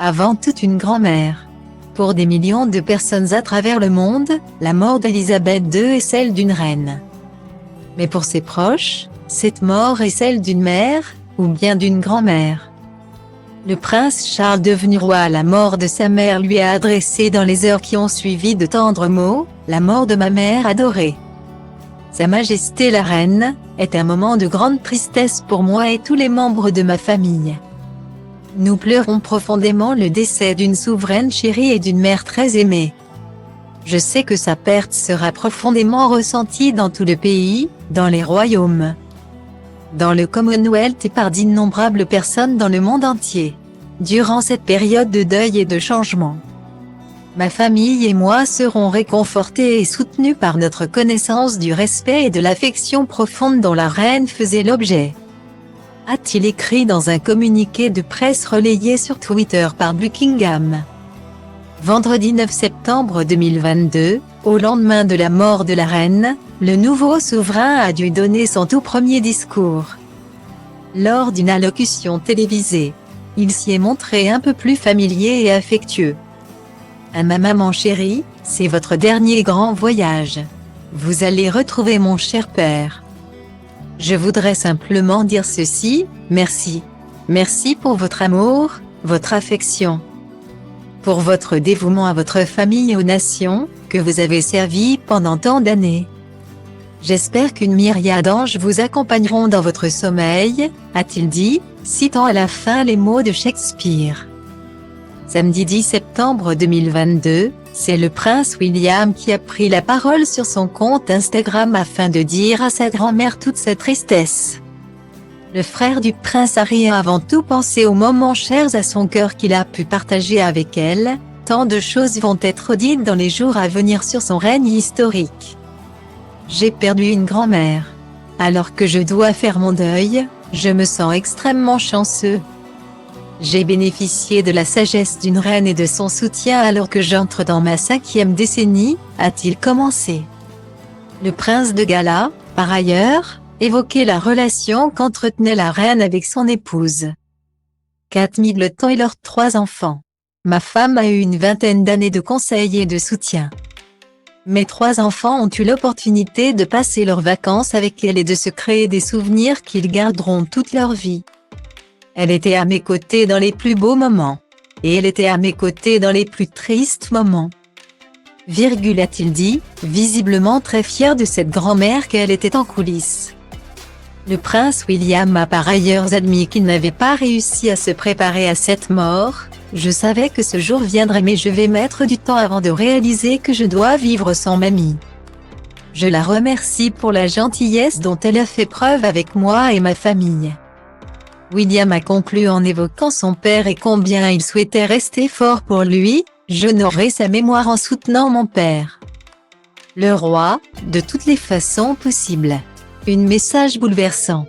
avant toute une grand-mère. Pour des millions de personnes à travers le monde, la mort d'Élisabeth II est celle d'une reine. Mais pour ses proches, cette mort est celle d'une mère, ou bien d'une grand-mère. Le prince Charles devenu roi à la mort de sa mère lui a adressé dans les heures qui ont suivi de tendres mots, « La mort de ma mère adorée. Sa Majesté la Reine, est un moment de grande tristesse pour moi et tous les membres de ma famille. Nous pleurons profondément le décès d'une souveraine chérie et d'une mère très aimée. Je sais que sa perte sera profondément ressentie dans tout le pays, dans les royaumes, dans le Commonwealth et par d'innombrables personnes dans le monde entier. Durant cette période de deuil et de changement, ma famille et moi serons réconfortés et soutenus par notre connaissance du respect et de l'affection profonde dont la reine faisait l'objet, a-t-il écrit dans un communiqué de presse relayé sur Twitter par Buckingham. Vendredi 9 septembre 2022, au lendemain de la mort de la reine, le nouveau souverain a dû donner son tout premier discours. Lors d'une allocution télévisée, il s'y est montré un peu plus familier et affectueux. À ma maman chérie, c'est votre dernier grand voyage. Vous allez retrouver mon cher père. Je voudrais simplement dire ceci, merci. Merci pour votre amour, votre affection, pour votre dévouement à votre famille et aux nations, que vous avez servi pendant tant d'années. J'espère qu'une myriade d'anges vous accompagneront dans votre sommeil, a-t-il dit, citant à la fin les mots de Shakespeare. Samedi 10 septembre 2022, c'est le prince William qui a pris la parole sur son compte Instagram afin de dire à sa grand-mère toute sa tristesse. Le frère du prince Harry a avant tout pensé aux moments chers à son cœur qu'il a pu partager avec elle. Tant de choses vont être dites dans les jours à venir sur son règne historique. J'ai perdu une grand-mère. Alors que je dois faire mon deuil, je me sens extrêmement chanceux. J'ai bénéficié de la sagesse d'une reine et de son soutien alors que j'entre dans ma 5e décennie, a-t-il commencé. Le prince de Galles, par ailleurs, évoquait la relation qu'entretenait la reine avec son épouse, Kate Middleton et leurs 3 enfants. Ma femme a eu une vingtaine d'années de conseils et de soutien. Mes 3 enfants ont eu l'opportunité de passer leurs vacances avec elle et de se créer des souvenirs qu'ils garderont toute leur vie. Elle était à mes côtés dans les plus beaux moments. Et elle était à mes côtés dans les plus tristes moments. A-t-il dit, visiblement très fier de cette grand-mère qu'elle était en coulisses. Le prince William a par ailleurs admis qu'il n'avait pas réussi à se préparer à cette mort. Je savais que ce jour viendrait mais je vais mettre du temps avant de réaliser que je dois vivre sans mamie. Je la remercie pour la gentillesse dont elle a fait preuve avec moi et ma famille. William a conclu en évoquant son père et combien il souhaitait rester fort pour lui. J'honorerai sa mémoire en soutenant mon père, le roi, de toutes les façons possibles. Un message bouleversant.